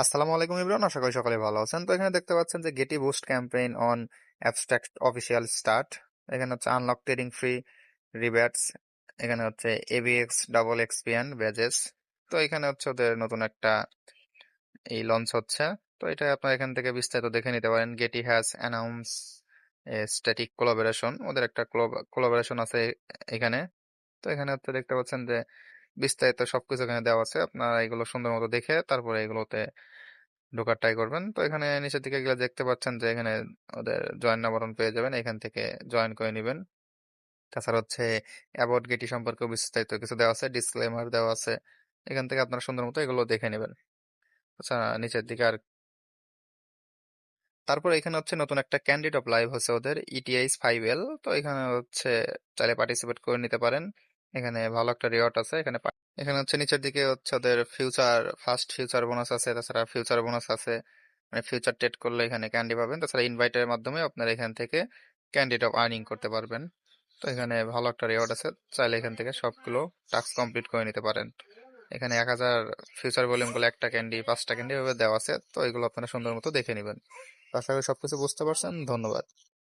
আসসালামু আলাইকুম ইমরান, আশা করি সকলে ভালো আছেন। তো এখানে দেখতে পাচ্ছেন যে Getty boost campaign on abstract official start. এখানে হচ্ছে আনলক ট্রেডিং ফ্রি রিব্যাটস। এখানে হচ্ছে এবিএক্স ডাবল এক্সপিএন ব্যাজেস। তো এখানে হচ্ছে ওদের নতুন একটা এই লঞ্চ হচ্ছে। তো এটা আপনারা এখান থেকে বিস্তারিত দেখে নিতে পারেন। Getty has announce static collaboration, ওদের একটা কোলাবোরেশন আছে এখানে। তো এখানে হচ্ছে দেখতে পাচ্ছেন যে বিস্তারিত সবকিছু এখানে দেওয়া আছে, আপনারা এগুলো সুন্দর মতো দেখে তারপরে এগুলোতে ঢোকার ট্রাই করবেন। তো এখানে নিচের দিকে গেলে দেখতে পাচ্ছেন যে এখানে ওদের জয়েন নাও বাটন পেয়ে যাবেন, এখান থেকে জয়েন করে নেবেন। তাছাড়া হচ্ছে অ্যাবাউট গেটি সম্পর্কে বিস্তারিত কিছু দেওয়া আছে, ডিসক্লেমার দেওয়া আছে, এখান থেকে আপনারা সুন্দর মতো এগুলো দেখে নেবেন। আচ্ছা, নিচের দিকে আর তারপর এখানে হচ্ছে নতুন একটা ক্যান্ডিড অফ লাইভ হচ্ছে ওদের ইটিআইস 5L। তো এখানে হচ্ছে চাইলে পার্টিসিপেট করে নিতে পারেন। এখানে ভালো একটা রিওয়ার্ড আছে এখানে। এখানে হচ্ছে নিচের দিকে হচ্ছে ওদের ফিউচার ফার্স্ট ফিউচার বোনাস আছে, তাছাড়া ফিউচার বোনাস আছে, মানে ফিউচার ট্রেড করলে এখানে ক্যান্ডি পাবেন। তাছাড়া ইনভাইটের মাধ্যমে আপনারা এখান থেকে ক্যান্ডিড অফ আর্নিং করতে পারবেন। তো এখানে ভালো একটা রিওয়ার্ড আছে, চাইলে এখান থেকে সবগুলো টাস্ক কমপ্লিট করে নিতে পারেন। এখানে 1000 ফিউচার ভলিউম গুলো একটা ক্যান্ডি 5টা ক্যান্ডি ভাবে দেওয়া আছে। তো এগুলো আপনারা সুন্দর মতো দেখে নেবেন। আশা করি সবকিছু বুঝতে পারছেন। ধন্যবাদ।